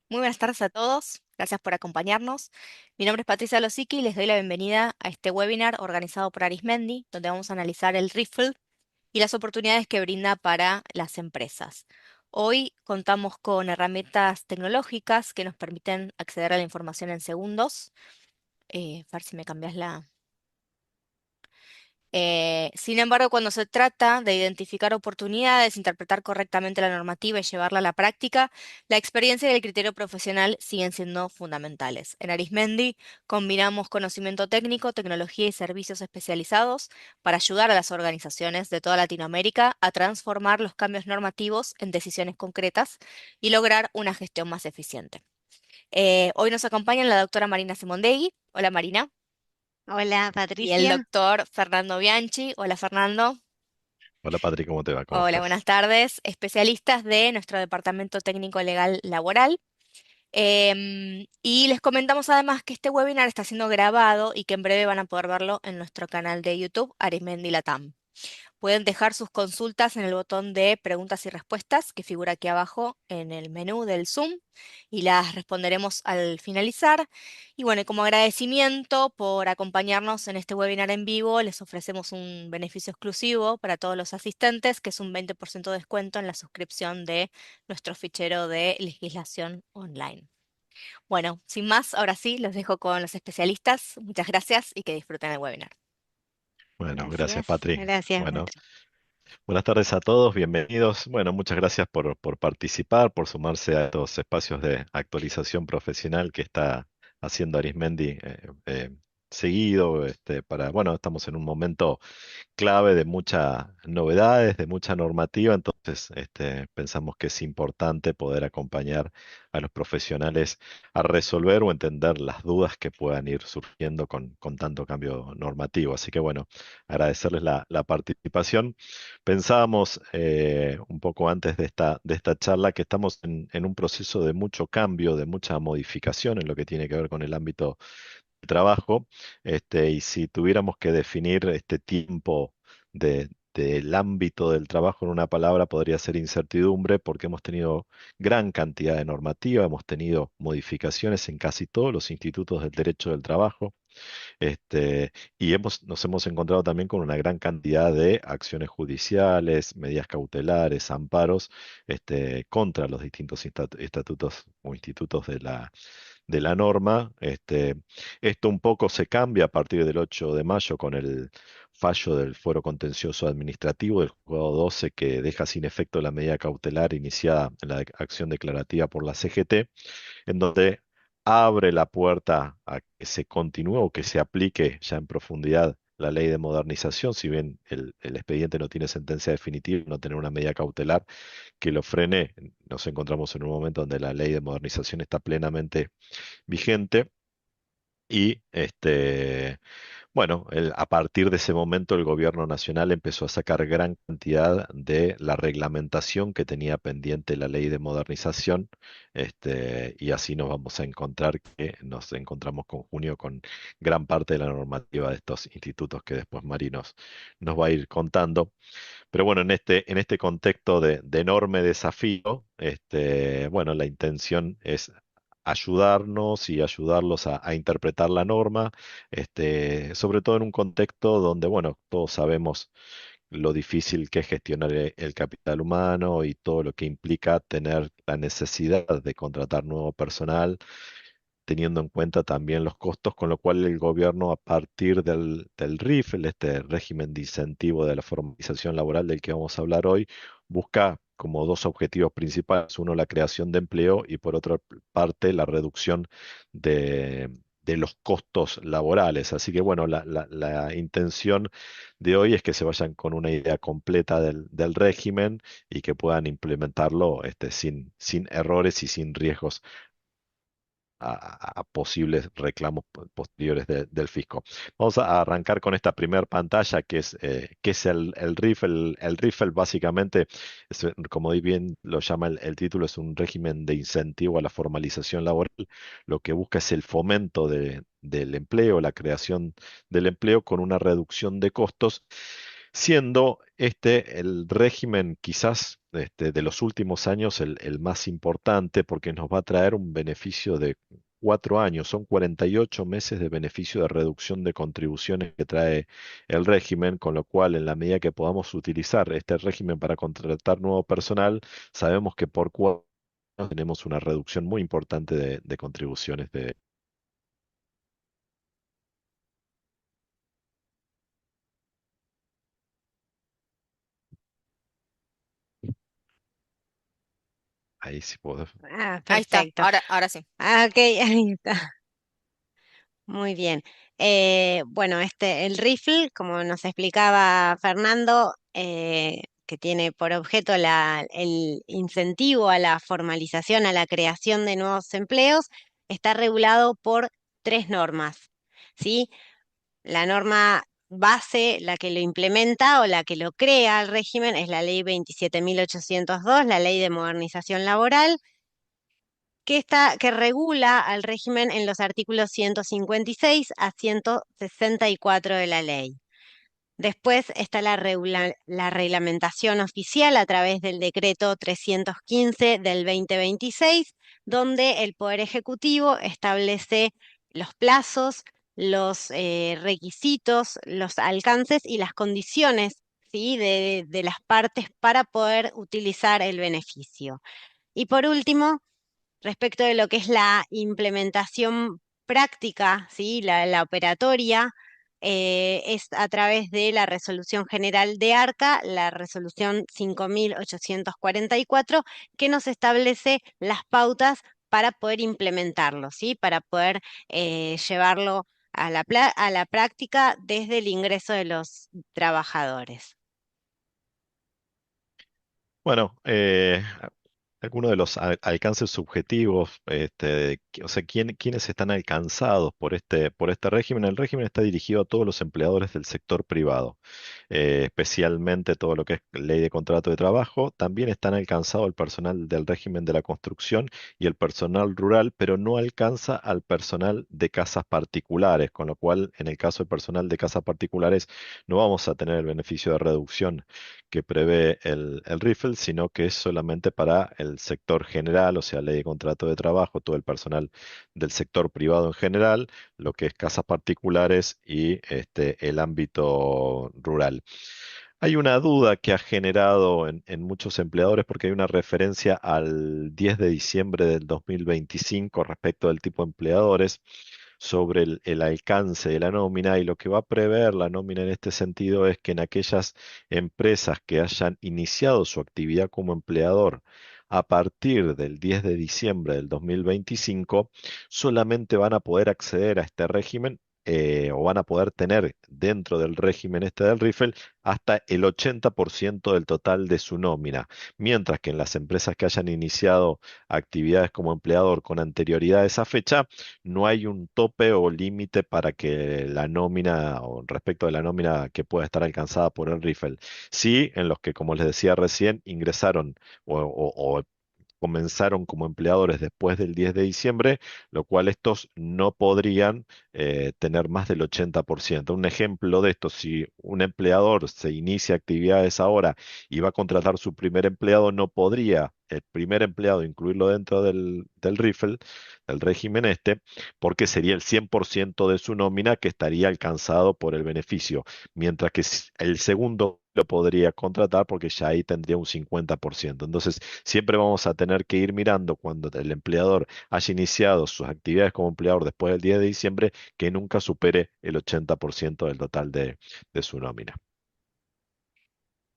Muy buenas tardes a todos. Gracias por acompañarnos. Mi nombre es Patricia Losicky y les doy la bienvenida a este webinar organizado por Arismendi, donde vamos a analizar el RIFL y las oportunidades que brinda para las empresas. Hoy contamos con herramientas tecnológicas que nos permiten acceder a la información en segundos. Far, si me cambias la, sin embargo, cuando se trata de identificar oportunidades, interpretar correctamente la normativa y llevarla a la práctica, la experiencia y el criterio profesional siguen siendo fundamentales. En Arismendi combinamos conocimiento técnico, tecnología y servicios especializados para ayudar a las organizaciones de toda Latinoamérica a transformar los cambios normativos en decisiones concretas y lograr una gestión más eficiente. Hoy nos acompaña la doctora Marina Simondegui. Hola, Marina. Hola Y el Patricia, doctor Fernando Bianchi. Hola, Fernando. Hola Patri, ¿cómo te va? ¿Cómo Hola, buenas estás? tardes. Especialistas de nuestro Departamento Técnico Legal Laboral. Y les comentamos además que este webinar está siendo grabado y que en breve van a poder verlo en nuestro canal de YouTube, Arismendi Latam. Pueden dejar sus consultas en el botón de preguntas y respuestas que figura aquí abajo en el menú del Zoom y las responderemos al finalizar. Y bueno, y como agradecimiento por acompañarnos en este webinar en vivo, les ofrecemos un beneficio exclusivo para todos los asistentes, que es un 20% de descuento en la suscripción de nuestro fichero de legislación online. Bueno, sin más, ahora sí, los dejo con los especialistas. Muchas gracias y que disfruten el webinar. Bueno, gracias gracias, Patri. gracias Bueno, Patri. buenas tardes a todos, bienvenidos. Bueno, muchas gracias por participar, por sumarse a estos espacios de actualización profesional que está haciendo Arismendi seguido. Bueno, estamos en un momento clave de muchas novedades, de mucha normativa, entonces pensamos que es importante poder acompañar a los profesionales a resolver o entender las dudas que puedan ir surgiendo con tanto cambio normativo. Así que bueno, agradecerles la participación. Pensábamos un poco antes de esta charla que estamos en un proceso de mucho cambio, de mucha modificación en lo que tiene que ver con el ámbito trabajo, y si tuviéramos que definir este tiempo del ámbito del trabajo en una palabra, podría ser incertidumbre, porque hemos tenido gran cantidad de normativa, hemos tenido modificaciones en casi todos los institutos del derecho del trabajo, y nos hemos encontrado también con una gran cantidad de acciones judiciales, medidas cautelares, amparos, contra los distintos estatutos o institutos de la norma. Esto un poco se cambia a partir del 8 de mayo con el fallo del Fuero Contencioso Administrativo del Juzgado 12 que deja sin efecto la medida cautelar iniciada en la acción declarativa por la CGT, en donde abre la puerta a que se continúe o que se aplique ya en profundidad la ley de modernización, si bien el expediente no tiene sentencia definitiva, no tener una medida cautelar que lo frene. Nos encontramos en un momento donde la ley de modernización está plenamente vigente y bueno, a partir de ese momento el gobierno nacional empezó a sacar gran cantidad de la reglamentación que tenía pendiente la ley de modernización, y así nos vamos a encontrar que nos encontramos con junio con gran parte de la normativa de estos institutos que después Mari nos va a ir contando. Pero bueno, en este contexto de enorme desafío, bueno, la intención es ayudarnos y ayudarlos a interpretar la norma, sobre todo en un contexto donde, bueno, todos sabemos lo difícil que es gestionar el capital humano y todo lo que implica tener la necesidad de contratar nuevo personal, teniendo en cuenta también los costos, con lo cual el gobierno a partir del RIF, este régimen de incentivo de la formalización laboral del que vamos a hablar hoy, busca como dos objetivos principales: uno, la creación de empleo, y por otra parte, la reducción de los costos laborales. Así que bueno, la intención de hoy es que se vayan con una idea completa del régimen y que puedan implementarlo sin errores y sin riesgos a posibles reclamos posteriores del fisco. Vamos a arrancar con esta primera pantalla que es el RIF. El RIF básicamente, como bien lo llama el título, es un régimen de incentivo a la formalización laboral. Lo que busca es el fomento del empleo, la creación del empleo con una reducción de costos, siendo este el régimen quizás de los últimos años el más importante porque nos va a traer un beneficio de 4 años, son 48 meses de beneficio de reducción de contribuciones que trae el régimen, con lo cual en la medida que podamos utilizar este régimen para contratar nuevo personal, sabemos que por 4 años tenemos una reducción muy importante de contribuciones de... Ahí sí puedo. Ah, Ahí está, perfecto. ahora sí. Ah, ok, ahí está. Muy bien. Bueno, el rifle, como nos explicaba Fernando, que tiene por objeto el incentivo a la formalización, a la creación de nuevos empleos, está regulado por tres normas, ¿sí? La norma base, la que lo implementa o la que lo crea el régimen, es la Ley 27.802, la Ley de Modernización Laboral, que regula al régimen en los artículos 156 a 164 de la ley. Después está la reglamentación oficial a través del decreto 315 del 2026, donde el Poder Ejecutivo establece los plazos, los requisitos, los alcances y las condiciones, ¿sí? de las partes para poder utilizar el beneficio. Y por último, respecto de lo que es la implementación práctica, ¿sí? La operatoria, es a través de la Resolución General de ARCA, la Resolución 5.844, que nos establece las pautas para poder implementarlo, ¿sí? Para poder llevarlo a la práctica desde el ingreso de los trabajadores. Bueno, algunos de los alcances subjetivos, o sea, quiénes están alcanzados por este régimen. El régimen está dirigido a todos los empleadores del sector privado, especialmente todo lo que es ley de contrato de trabajo. También están alcanzados el personal del régimen de la construcción y el personal rural, pero no alcanza al personal de casas particulares, con lo cual, en el caso del personal de casas particulares, no vamos a tener el beneficio de reducción que prevé el RIFEL, sino que es solamente para el sector general, o sea, ley de contrato de trabajo, todo el personal del sector privado en general, lo que es casas particulares y el ámbito rural. Hay una duda que ha generado en muchos empleadores porque hay una referencia al 10 de diciembre del 2025 respecto del tipo de empleadores sobre el alcance de la nómina, y lo que va a prever la nómina en este sentido es que en aquellas empresas que hayan iniciado su actividad como empleador a partir del 10 de diciembre del 2025 solamente van a poder acceder a este régimen, o van a poder tener dentro del régimen este del RIFEL hasta el 80% del total de su nómina, mientras que en las empresas que hayan iniciado actividades como empleador con anterioridad a esa fecha, no hay un tope o límite para que la nómina o respecto de la nómina que pueda estar alcanzada por el RIFEL. Sí, en los que, como les decía recién, ingresaron o comenzaron como empleadores después del 10 de diciembre, lo cual estos no podrían tener más del 80%. Un ejemplo de esto, si un empleador se inicia actividades ahora y va a contratar su primer empleado, no podría el primer empleado incluirlo dentro del RIFEL, del régimen porque sería el 100% de su nómina que estaría alcanzado por el beneficio, mientras que el segundo lo podría contratar porque ya ahí tendría un 50%. Entonces, siempre vamos a tener que ir mirando cuando el empleador haya iniciado sus actividades como empleador después del 10 de diciembre, que nunca supere el 80% del total de su nómina.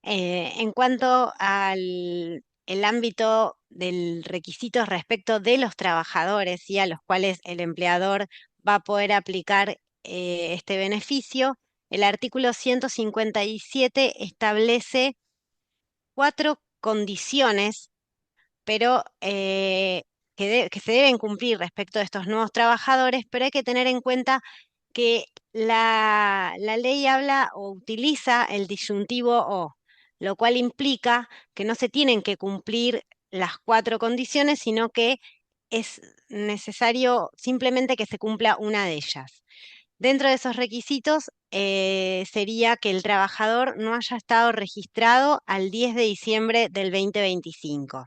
En cuanto al el ámbito del requisito respecto de los trabajadores y a los cuales el empleador va a poder aplicar este beneficio, el artículo 157 establece cuatro condiciones, pero que se deben cumplir respecto de estos nuevos trabajadores, pero hay que tener en cuenta que la ley habla o utiliza el disyuntivo o, lo cual implica que no se tienen que cumplir las cuatro condiciones, sino que es necesario simplemente que se cumpla una de ellas. Dentro de esos requisitos sería que el trabajador no haya estado registrado al 10 de diciembre del 2025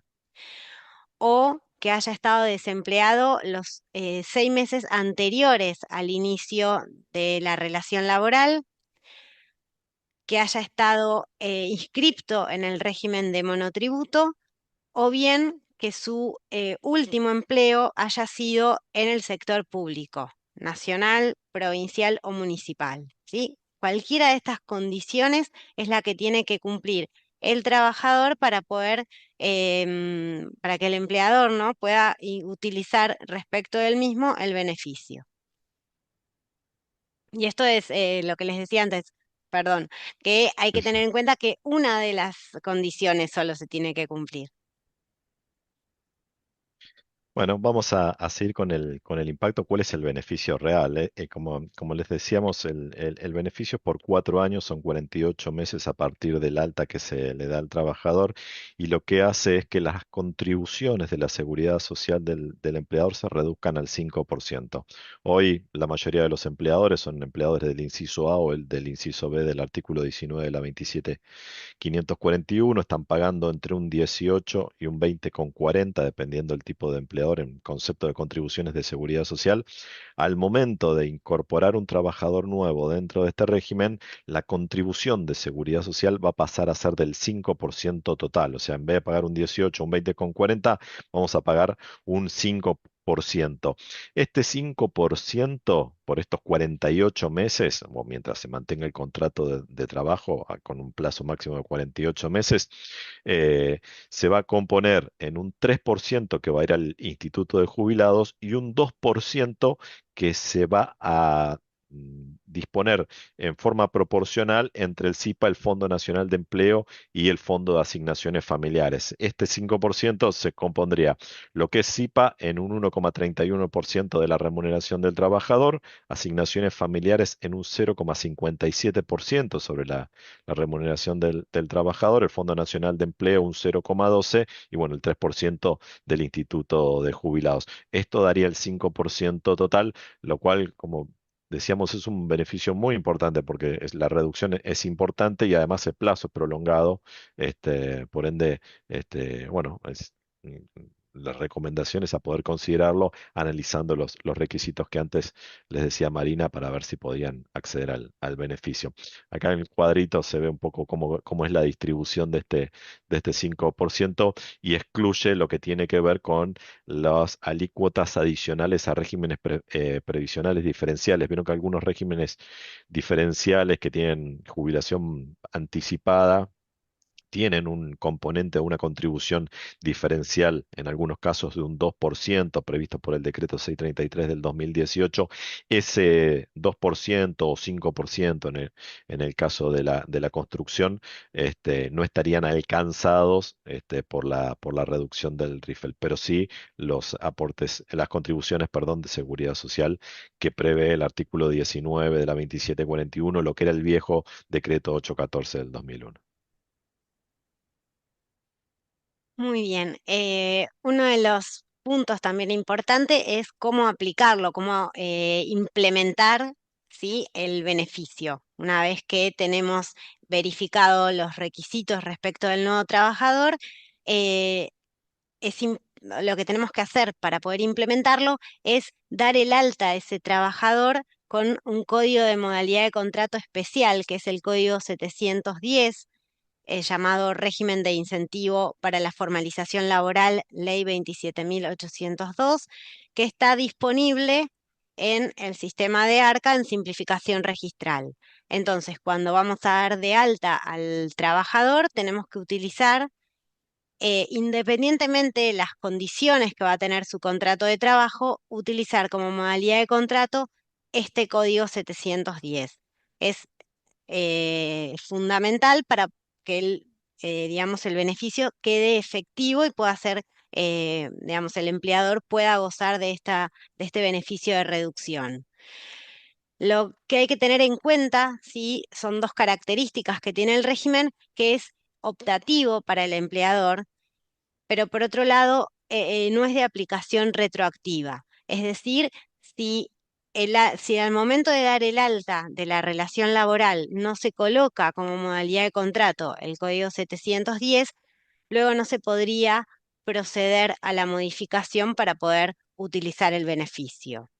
o que haya estado desempleado los 6 meses anteriores al inicio de la relación laboral, que haya estado inscripto en el régimen de monotributo o bien que su último empleo haya sido en el sector público, nacional, provincial o municipal, ¿sí? Cualquiera de estas condiciones es la que tiene que cumplir el trabajador para poder, para que el empleador, ¿no?, pueda utilizar respecto del mismo el beneficio. Y esto es lo que les decía antes, perdón, que hay Sí, que sí. tener en cuenta que una de las condiciones solo se tiene que cumplir. Bueno, vamos a seguir con el impacto. ¿Cuál es el beneficio real? Como les decíamos, el beneficio es por 4 años, son 48 meses a partir del alta que se le da al trabajador, y lo que hace es que las contribuciones de la seguridad social del empleador se reduzcan al 5%. Hoy la mayoría de los empleadores son empleadores del inciso A o el del inciso B del artículo 19 de la 27. 541 están pagando entre un 18 y un 20,40, dependiendo del tipo de empleador en concepto de contribuciones de seguridad social. Al momento de incorporar un trabajador nuevo dentro de este régimen, la contribución de seguridad social va a pasar a ser del 5% total. O sea, en vez de pagar un 18 o un 20,40, vamos a pagar un 5%. Este 5% por estos 48 meses, o mientras se mantenga el contrato de trabajo con un plazo máximo de 48 meses, eh, se va a componer en un 3% que va a ir al Instituto de Jubilados y un 2% que se va a disponer en forma proporcional entre el SIPA, el Fondo Nacional de Empleo y el Fondo de Asignaciones Familiares. Este 5% se compondría lo que es SIPA en un 1,31% de la remuneración del trabajador, asignaciones familiares en un 0,57% sobre la remuneración del trabajador, el Fondo Nacional de Empleo un 0,12% y bueno, el 3% del Instituto de Jubilados. Esto daría el 5% total, lo cual, como decíamos, es un beneficio muy importante porque la reducción es importante y además el plazo es prolongado. Por ende, bueno, mm, las recomendaciones a poder considerarlo analizando los requisitos que antes les decía Marina para ver si podían acceder al beneficio. Acá en el cuadrito se ve un poco cómo es la distribución de este 5% y excluye lo que tiene que ver con las alícuotas adicionales a regímenes previsionales diferenciales. Vieron que algunos regímenes diferenciales que tienen jubilación anticipada tienen un componente, una contribución diferencial, en algunos casos de un 2% previsto por el decreto 633 del 2018. Ese 2% o 5% en el caso de la construcción, no estarían alcanzados por la reducción del RIFEL, pero sí los aportes, las contribuciones, perdón, de seguridad social que prevé el artículo 19 de la 2741, lo que era el viejo decreto 814 del 2001. Muy bien. Uno de los puntos también importantes es cómo aplicarlo, cómo implementar, ¿sí?, el beneficio. Una vez que tenemos verificado los requisitos respecto del nuevo trabajador, eh, lo que tenemos que hacer para poder implementarlo es dar el alta a ese trabajador con un código de modalidad de contrato especial, que es el código 710, llamado Régimen de Incentivo para la Formalización Laboral, Ley 27.802, que está disponible en el sistema de ARCA en simplificación registral. Entonces, cuando vamos a dar de alta al trabajador, tenemos que utilizar, independientemente de las condiciones que va a tener su contrato de trabajo, utilizar como modalidad de contrato este código 710. Es fundamental para que digamos, el beneficio quede efectivo y pueda ser, digamos, el empleador pueda gozar de este beneficio de reducción. Lo que hay que tener en cuenta, sí, son dos características que tiene el régimen, que es optativo para el empleador, pero por otro lado, no es de aplicación retroactiva. Es decir, si si al momento de dar el alta de la relación laboral no se coloca como modalidad de contrato el código 710, luego no se podría proceder a la modificación para poder utilizar el beneficio.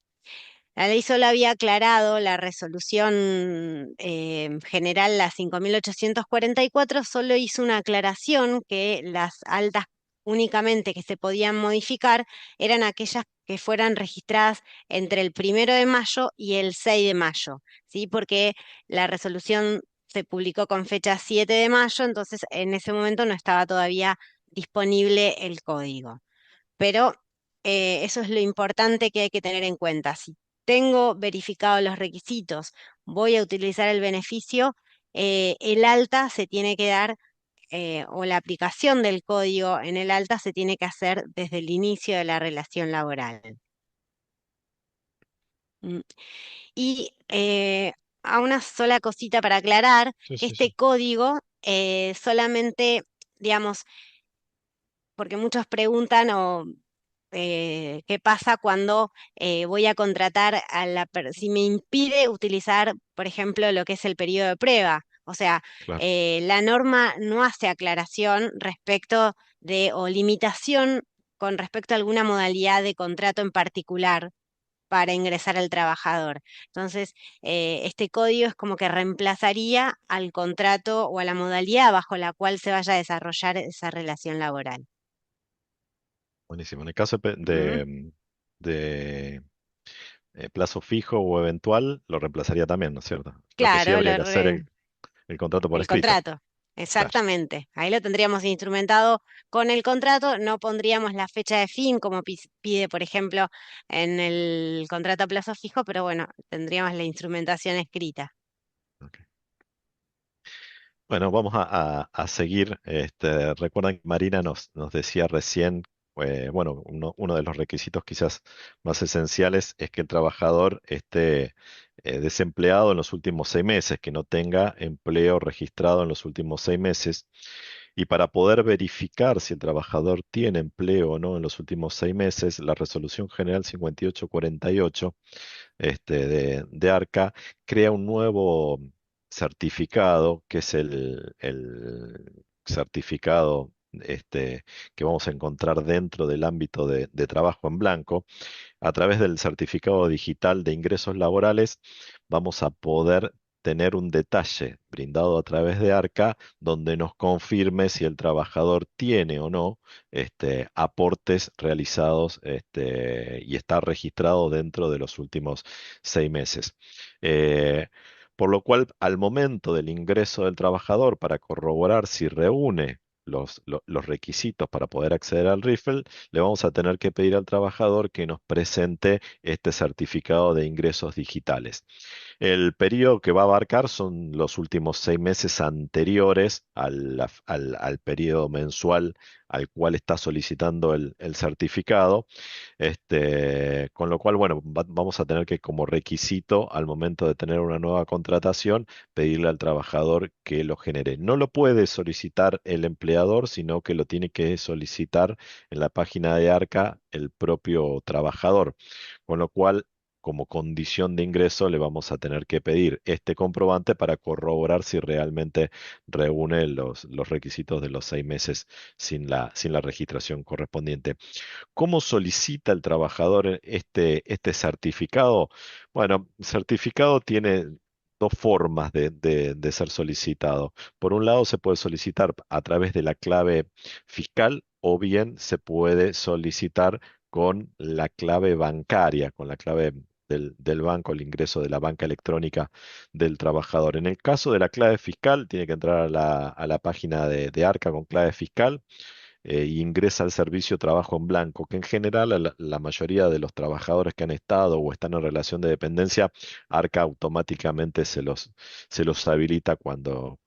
La ley solo había aclarado la resolución general, la 5.844, solo hizo una aclaración que las altas únicamente que se podían modificar eran aquellas que fueran registradas entre el 1 de mayo y el 6 de mayo, ¿sí? Porque la resolución se publicó con fecha 7 de mayo, entonces en ese momento no estaba todavía disponible el código. Pero eso es lo importante que hay que tener en cuenta. Si tengo verificados los requisitos, voy a utilizar el beneficio, el alta se tiene que dar, o la aplicación del código en el alta se tiene que hacer desde el inicio de la relación laboral. Mm. Y a una sola cosita para aclarar, Sí, que sí, este sí. código solamente, digamos, porque muchos preguntan o qué pasa cuando voy a contratar si me impide utilizar, por ejemplo, lo que es el periodo de prueba. O sea, Claro. la norma no hace aclaración respecto de o limitación con respecto a alguna modalidad de contrato en particular para ingresar al trabajador. Entonces, este código es como que reemplazaría al contrato o a la modalidad bajo la cual se vaya a desarrollar esa relación laboral. Buenísimo. En el caso ¿Mm? de plazo fijo o eventual, lo reemplazaría también, ¿no es cierto? Lo que sí Claro, habría que hacer es el contrato por el escrito. contrato, Claro. exactamente. Ahí lo tendríamos instrumentado con el contrato, no pondríamos la fecha de fin como pide, por ejemplo, en el contrato a plazo fijo, pero bueno, tendríamos la instrumentación escrita. Ok. Bueno, vamos a seguir. Recuerdan que Marina nos decía recién, bueno, uno de los requisitos quizás más esenciales es que el trabajador esté desempleado en los últimos 6 meses, que no tenga empleo registrado en los últimos 6 meses. Y para poder verificar si el trabajador tiene empleo o no en los últimos 6 meses, la Resolución General 5848 de ARCA crea un nuevo certificado, que es el certificado que vamos a encontrar dentro del ámbito de trabajo en blanco. A través del certificado digital de ingresos laborales vamos a poder tener un detalle brindado a través de ARCA donde nos confirme si el trabajador tiene o no aportes realizados y está registrado dentro de los últimos 6 meses. Eh, por lo cual, al momento del ingreso del trabajador para corroborar si reúne los requisitos para poder acceder al RIFEL, le vamos a tener que pedir al trabajador que nos presente este certificado de ingresos digitales. El periodo que va a abarcar son los últimos 6 meses anteriores al periodo mensual al cual está solicitando el certificado. Con lo cual, bueno, vamos a tener que como requisito al momento de tener una nueva contratación, pedirle al trabajador que lo genere. No lo puede solicitar el empleador, sino que lo tiene que solicitar en la página de ARCA el propio trabajador. Con lo cual, como condición de ingreso, le vamos a tener que pedir este comprobante para corroborar si realmente reúne los requisitos de los 6 meses sin la registración correspondiente. ¿Cómo solicita el trabajador este certificado? Bueno, el certificado tiene dos formas de ser solicitado. Por un lado, se puede solicitar a través de la clave fiscal o bien se puede solicitar con la clave bancaria, con la clave del banco, el ingreso de la banca electrónica del trabajador. En el caso de la clave fiscal, tiene que entrar a la página de ARCA con clave fiscal y ingresa al servicio trabajo en blanco, que en general la mayoría de los trabajadores que han estado o están en relación de dependencia, Arca automáticamente se los habilita cuando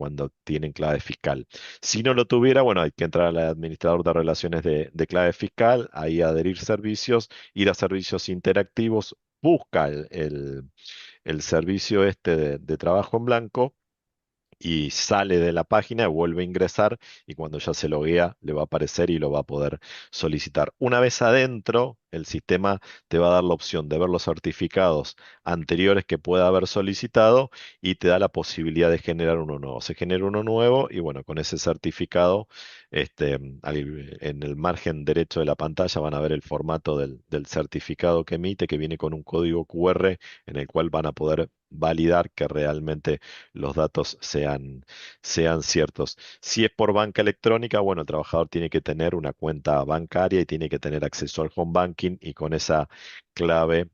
tienen clave fiscal. Si no lo tuviera, bueno, hay que entrar al administrador de relaciones de clave fiscal, ahí adherir servicios, ir a servicios interactivos, busca el servicio de trabajo en blanco y sale de la página, vuelve a ingresar y cuando ya se loguea le va a aparecer y lo va a poder solicitar. Una vez adentro, el sistema te va a dar la opción de ver los certificados anteriores que pueda haber solicitado y te da la posibilidad de generar uno nuevo. Se genera uno nuevo y bueno, con ese certificado, en el margen derecho de la pantalla van a ver el formato del certificado que emite, que viene con un código QR en el cual van a poder validar que realmente los datos sean ciertos. Si es por banca electrónica, bueno, el trabajador tiene que tener una cuenta bancaria y tiene que tener acceso al home banking y con esa clave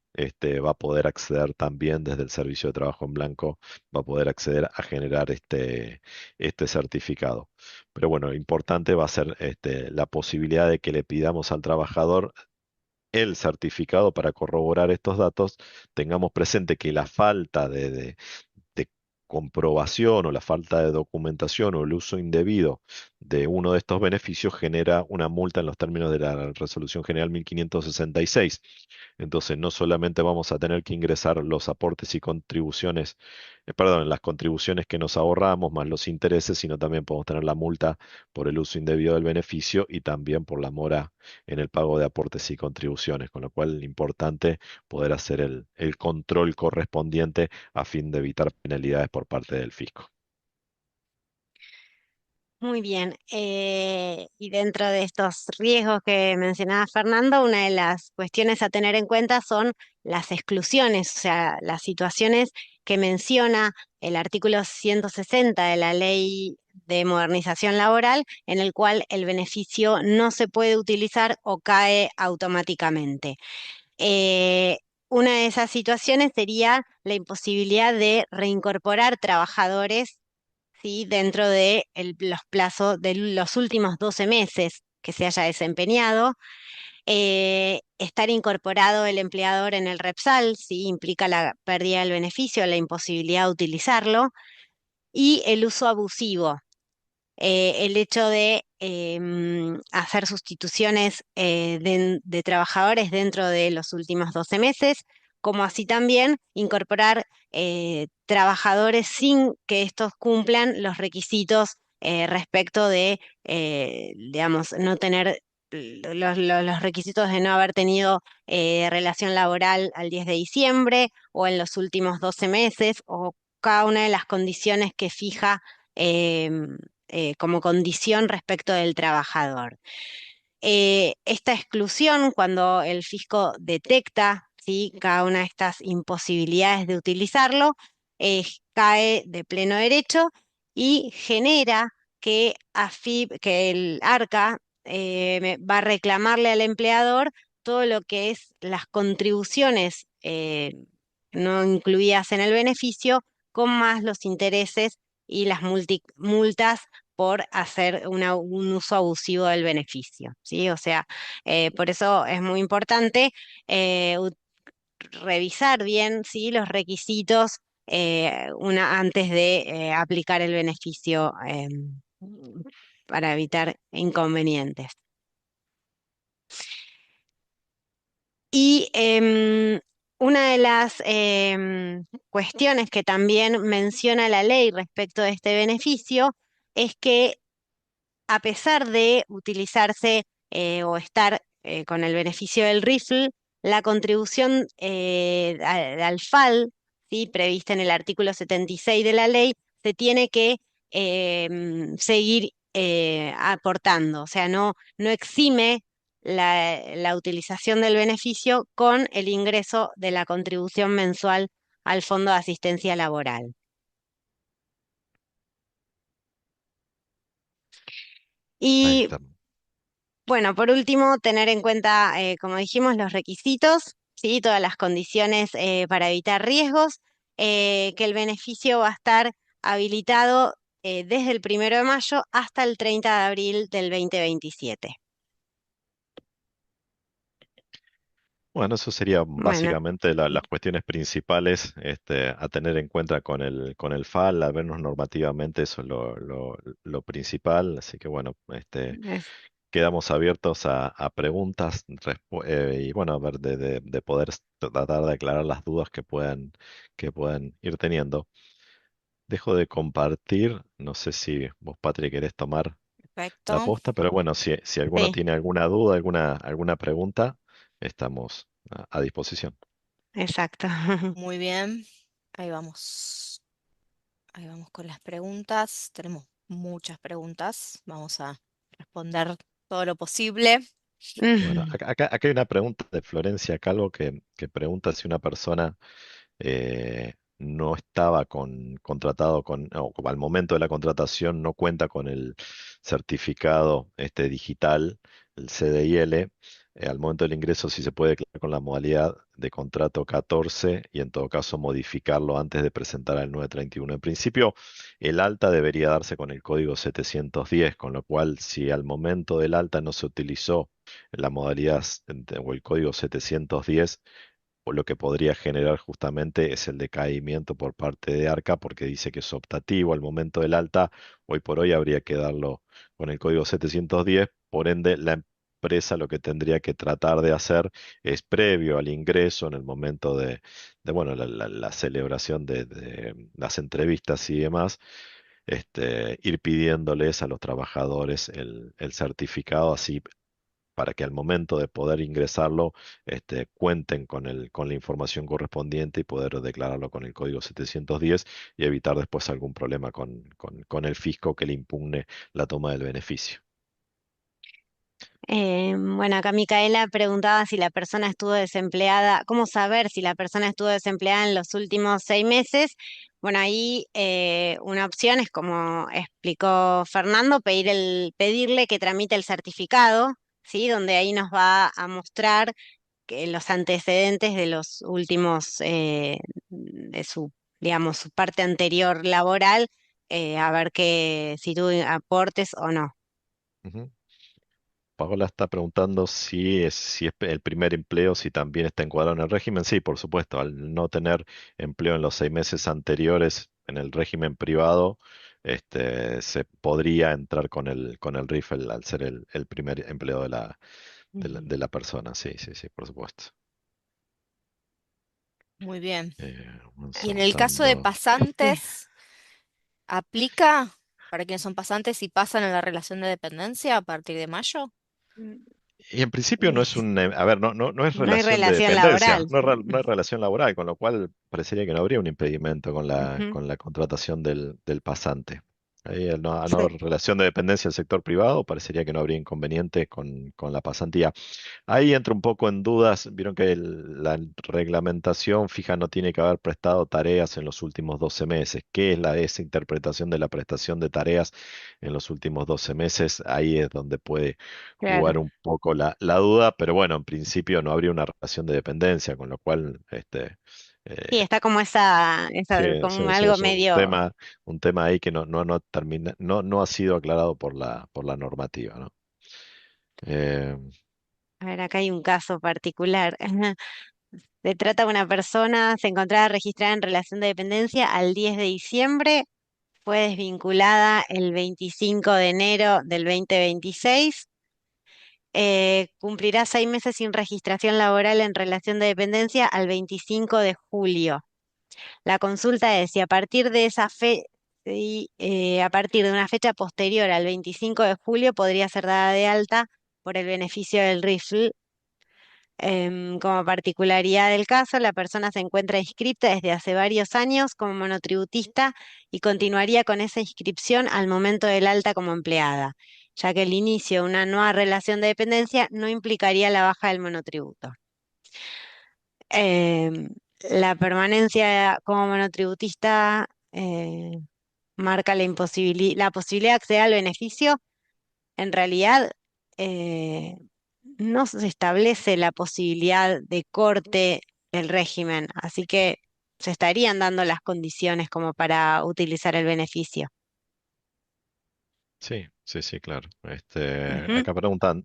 va a poder acceder también desde el servicio de trabajo en blanco, va a poder acceder a generar este certificado. Pero bueno, importante va a ser la posibilidad de que le pidamos al trabajador el certificado para corroborar estos datos, tengamos presente que la falta de comprobación o la falta de documentación o el uso indebido de uno de estos beneficios genera una multa en los términos de la Resolución General 1566. Entonces, no solamente vamos a tener que ingresar los aportes y contribuciones, perdón, las contribuciones que nos ahorramos más los intereses, sino también podemos tener la multa por el uso indebido del beneficio y también por la mora en el pago de aportes y contribuciones, con lo cual es importante poder hacer el control correspondiente a fin de evitar penalidades por parte del fisco. Muy bien. Y dentro de estos riesgos que mencionaba Fernando, una de las cuestiones a tener en cuenta son las exclusiones, o sea, las situaciones que menciona el artículo 160 de la Ley de Modernización Laboral, en el cual el beneficio no se puede utilizar o cae automáticamente. Eh, una de esas situaciones sería la imposibilidad de reincorporar trabajadores, ¿sí? Dentro de los plazos de los últimos 12 meses que se haya desempeñado. Estar incorporado el empleador en el REPSAL, ¿sí? Implica la pérdida del beneficio, la imposibilidad de utilizarlo, y el uso abusivo, el hecho de hacer sustituciones de trabajadores dentro de los últimos 12 meses, como así también incorporar trabajadores sin que estos cumplan los requisitos respecto de, digamos, no tener los requisitos de no haber tenido relación laboral al 10 de diciembre o en los últimos 12 meses o cada una de las condiciones que fija em, como condición respecto del trabajador. Esta exclusión, cuando el fisco detecta, ¿sí? Cada una de estas imposibilidades de utilizarlo, cae de pleno derecho y genera que que el ARCA va a reclamarle al empleador todo lo que es las contribuciones no incluidas en el beneficio, con más los intereses y las multas por hacer un uso abusivo del beneficio, ¿sí? O sea, por eso es muy importante revisar bien, ¿sí? Los requisitos antes de aplicar el beneficio para evitar inconvenientes. Y una de las cuestiones que también menciona la ley respecto de este beneficio es que a pesar de utilizarse o estar con el beneficio del RIFL, la contribución al FAL, ¿sí? Prevista en el artículo 76 de la ley, se tiene que seguir aportando, o sea, no exime la utilización del beneficio con el ingreso de la contribución mensual al Fondo de Asistencia Laboral. Ahí Y está. bueno, por último, tener en cuenta, como dijimos, los requisitos, ¿sí? Todas las condiciones para evitar riesgos, que el beneficio va a estar habilitado desde el 1 de mayo hasta el 30 de abril del 2027. Bueno, eso sería Bueno, básicamente las cuestiones principales a tener en cuenta con el FAL, al menos normativamente eso es lo principal, así que bueno, es- quedamos abiertos a preguntas y bueno, a ver de poder tratar de aclarar las dudas que puedan ir teniendo. Dejo de compartir. No sé si vos, Patri, querés tomar la Perfecto. posta, pero bueno, si alguno Sí, tiene alguna duda, alguna pregunta, estamos a disposición. exacto. Muy bien. Ahí vamos. Ahí vamos con las preguntas. Tenemos muchas preguntas. Vamos a responder todo lo posible. Bueno, acá hay una pregunta de Florencia Calvo que pregunta si una persona no estaba contratado o al momento de la contratación no cuenta con el certificado digital, el CDIL, al momento del ingreso si se puede quedar con la modalidad de contrato 14 y en todo caso modificarlo antes de presentar al 931. En principio, el alta debería darse con el código 710, con lo cual si al momento del alta no se utilizó la modalidad o el código 710, o lo que podría generar justamente es el decaimiento por parte de Arca, porque dice que es optativo al momento del alta. Hoy por hoy habría que darlo con el código 710, por ende la empresa lo que tendría que tratar de hacer es previo al ingreso, en el momento bueno, la celebración de las entrevistas y demás, ir pidiéndoles a los trabajadores el certificado, así para que al momento de poder ingresarlo, cuenten con la información correspondiente y poder declararlo con el código 710 y evitar después algún problema con el fisco que le impugne la toma del beneficio. Bueno, acá Micaela preguntaba si la persona estuvo desempleada, cómo saber si la persona estuvo desempleada en los últimos 6 meses. Bueno, ahí una opción es, como explicó Fernando, pedirle que tramite el certificado, ¿sí? Donde ahí nos va a mostrar que los antecedentes de los últimos, de su, digamos, su parte anterior laboral, a ver si tuvo aportes o no. Ujú. Paola está preguntando si es el primer empleo, si también está encuadrado en el régimen. Sí, por supuesto, al no tener empleo en los 6 meses anteriores en el régimen privado, se podría entrar con el RIF al ser el primer empleo de la persona. Sí, sí, sí, por supuesto. Muy bien. Vamos Y en el caso de saltando. pasantes, ¿aplica para quienes son pasantes y pasan a la relación de dependencia a partir de mayo? Y en principio no es a ver, no es No hay relación de relación dependencia, laboral. no es relación laboral, con lo cual parecería que no habría un impedimento con la, Ujú. con la contratación del pasante. Ahí, al no Sí, haber relación de dependencia del sector privado, parecería que no habría inconveniente con la pasantía. Ahí entra un poco en dudas, vieron que la reglamentación fija no tiene que haber prestado tareas en los últimos 12 meses. ¿Qué es esa interpretación de la prestación de tareas en los últimos 12 meses? Ahí es donde puede claro. jugar un poco la duda, pero bueno, en principio no habría una relación de dependencia, con lo cual, Sí, eh, está como sí, como sí, sí, algo es medio. un tema ahí que no termina, no ha sido aclarado por la normativa, ¿no? Eh, A ver, acá hay un caso particular. Se trata de una persona, se encontraba registrada en relación de dependencia al 10 de diciembre, fue desvinculada el 25 de enero del 2026, cumplirá 6 meses sin registración laboral en relación de dependencia al 25 de julio. La consulta es si a partir de esa a partir de una fecha posterior al 25 de julio podría ser dada de alta por el beneficio del RIFL. Como particularidad del caso, la persona se encuentra inscripta desde hace varios años como monotributista y continuaría con esa inscripción al momento del alta como empleada, ya que el inicio de una nueva relación de dependencia no implicaría la baja del monotributo. Em, la permanencia como monotributista marca la posibilidad de acceder al beneficio. En realidad, eh, no se establece la posibilidad de corte del régimen, así que se estarían dando las condiciones como para utilizar el beneficio. Sí, sí, sí, claro. Ujú,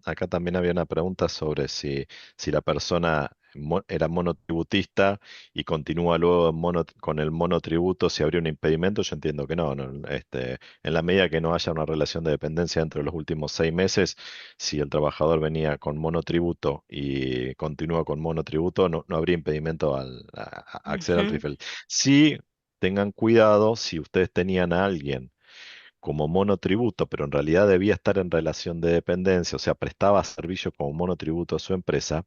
Acá también había una pregunta sobre si la persona era monotributista y continúa luego con el monotributo, si habría un impedimento. Yo entiendo que no, no. En la medida que no haya una relación de dependencia entre los últimos 6 meses, si el trabajador venía con monotributo y continúa con monotributo, no habría impedimento a acceder al ujú, RIFEL. Sí, tengan cuidado si ustedes tenían a alguien como monotributo, pero en realidad debía estar en relación de dependencia, o sea, prestaba servicio como monotributo a su empresa.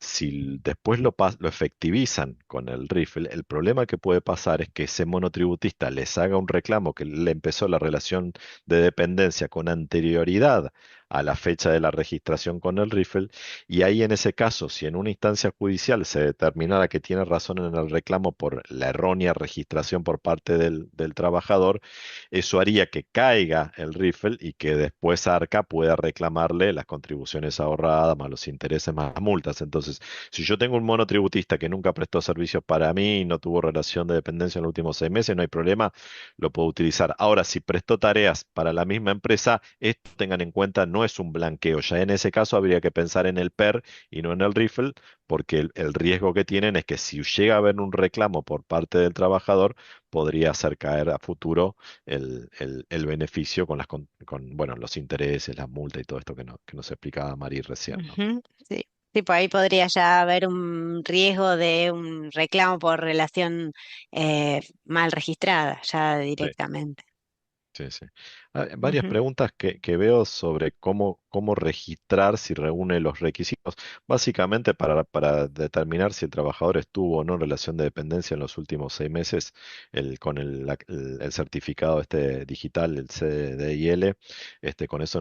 Si después lo efectivizan con el rifle, el problema que puede pasar es que ese monotributista les haga un reclamo que le empezó la relación de dependencia con anterioridad a la fecha de la registración con el rifle, y ahí en ese caso, si en una instancia judicial se determinara que tiene razón en el reclamo por la errónea registración por parte del trabajador, eso haría que caiga el rifle y que después Arca pueda reclamarle las contribuciones ahorradas, más los intereses, más las multas. Entonces, si yo tengo un monotributista que nunca prestó servicios para mí y no tuvo relación de dependencia en los últimos 6 meses, no hay problema, lo puedo utilizar. Ahora, si prestó tareas para la misma empresa, esto tengan en cuenta, no es un blanqueo. Ya en ese caso habría que pensar en el PER y no en el rifle, porque el riesgo que tienen es que si llega a haber un reclamo por parte del trabajador, podría hacer caer a futuro el beneficio con bueno, los intereses, las multas y todo esto que nos explicaba Mari recién, ¿no? Ujú, sí. Sí, por ahí podría ya haber un riesgo de un reclamo por relación mal registrada, ya Sí. directamente. Sí, sí. Varias Ujú, preguntas que veo sobre cómo registrar si reúne los requisitos. Básicamente para determinar si el trabajador estuvo o no en relación de dependencia en los últimos 6 meses, con el certificado este digital, el CDIL, con eso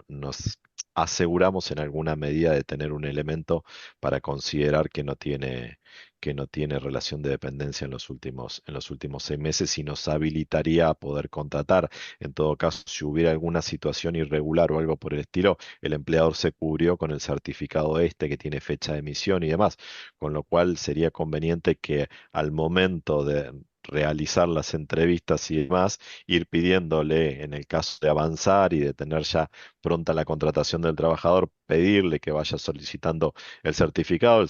nos aseguramos en alguna medida de tener un elemento para considerar que no tiene relación de dependencia en los últimos 6 meses, y nos habilitaría a poder contratar. En todo caso, si hubiera alguna situación irregular o algo por el estilo, el empleador se cubrió con el certificado que tiene fecha de emisión y demás, con lo cual sería conveniente que al momento de realizar las entrevistas y demás, ir pidiéndole, en el caso de avanzar y de tener ya pronta la contratación del trabajador, pedirle que vaya solicitando el certificado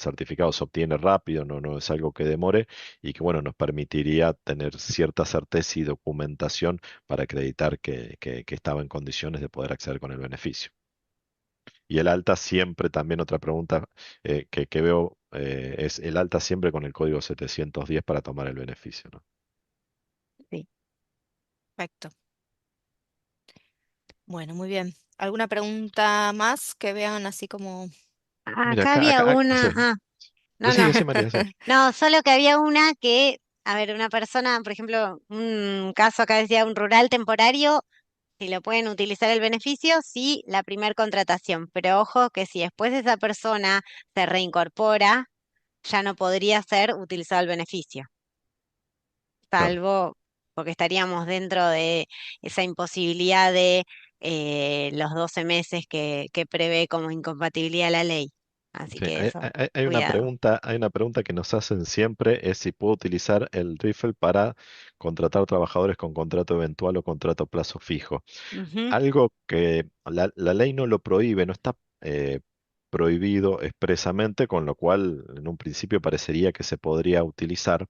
se obtiene rápido, no es algo que demore, y que bueno, nos permitiría tener cierta certeza y documentación para acreditar que estaba en condiciones de poder acceder con el beneficio. Y el alta siempre, también otra pregunta que veo, es el alta siempre con el código 710 para tomar el beneficio, ¿no? sí. Perfecto. Bueno, muy bien. ¿Alguna pregunta más que vean así como... Mira, Acá había sí. una, no, Decí, no, decí, María, sí. no, solo que había una que, a ver, una persona, por ejemplo, un caso acá decía un rural temporario, si lo pueden utilizar el beneficio, sí, la primer contratación, pero ojo que si después esa persona se reincorpora, ya no podría ser utilizado el beneficio, Claro. salvo porque estaríamos dentro de esa imposibilidad de los 12 meses que prevé como incompatibilidad la ley. Así Sí, que hay, eso, hay- hay- hay una cuidado. pregunta, hay una pregunta que nos hacen siempre, es si puedo utilizar el rifle para contratar trabajadores con contrato eventual o contrato a plazo fijo. Ujú, Algo que la ley no lo prohíbe, no está prohibido expresamente, con lo cual en un principio parecería que se podría utilizar,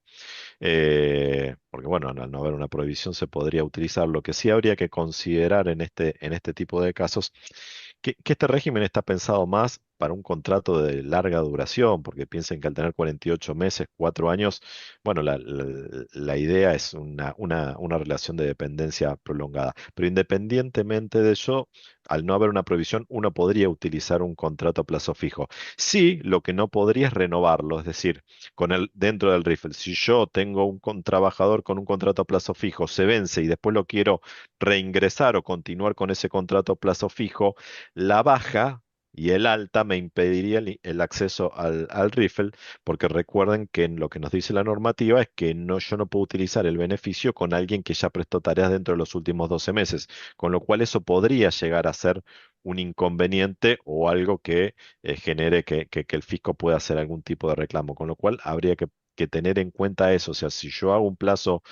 porque bueno, al no haber una prohibición se podría utilizar. Lo que sí habría que considerar en este tipo de casos, que este régimen está pensado más para un contrato de larga duración, porque piensen que al tener 48 meses, 4 años, bueno, la idea es una relación de dependencia prolongada. Pero independientemente de eso, al no haber una prohibición, uno podría utilizar un contrato a plazo fijo. Sí, lo que no podría es renovarlo, es decir, dentro del rifle, si yo tengo un trabajador con un contrato a plazo fijo, se vence y después lo quiero reingresar o continuar con ese contrato a plazo fijo, la baja y el alta me impediría el acceso al rifle, porque recuerden que en lo que nos dice la normativa es que yo no puedo utilizar el beneficio con alguien que ya prestó tareas dentro de los últimos 12 meses, con lo cual eso podría llegar a ser un inconveniente o algo que genere que el fisco pueda hacer algún tipo de reclamo, con lo cual habría que tener en cuenta eso. O sea, si yo hago un plazo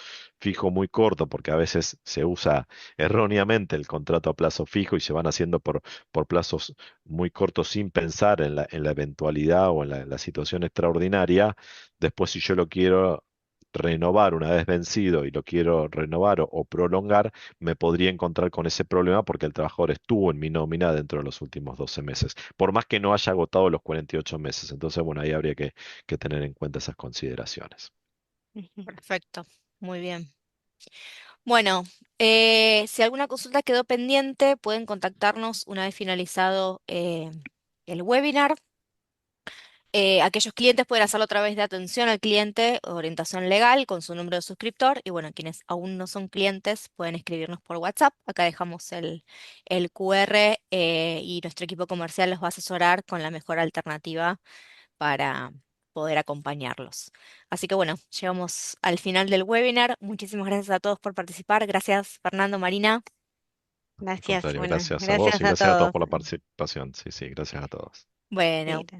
fijo muy corto, porque a veces se usa erróneamente el contrato a plazo fijo y se van haciendo por plazos muy cortos sin pensar en la eventualidad o en la situación extraordinaria, después si yo lo quiero renovar una vez vencido y lo quiero renovar o prolongar, me podría encontrar con ese problema porque el trabajador estuvo en mi nómina dentro de los últimos 12 meses, por más que no haya agotado los 48 meses. Entonces, bueno, ahí habría que tener en cuenta esas consideraciones. ujú. Perfecto. Muy bien. Bueno, si alguna consulta quedó pendiente, pueden contactarnos una vez finalizado el webinar. Aquellos clientes pueden hacerlo a través de atención al cliente, orientación legal con su número de suscriptor. Y bueno, quienes aún no son clientes pueden escribirnos por WhatsApp. Acá dejamos el QR y nuestro equipo comercial los va a asesorar con la mejor alternativa para poder acompañarlos. Así que bueno, llegamos al final del webinar. Muchísimas gracias a todos por participar. Gracias, Fernando, Marina. Al Gracias, contrario, bueno, gracias a vos gracias y a gracias a todos todos. por la participación. Sí, sí, gracias a todos. Bueno. Sí,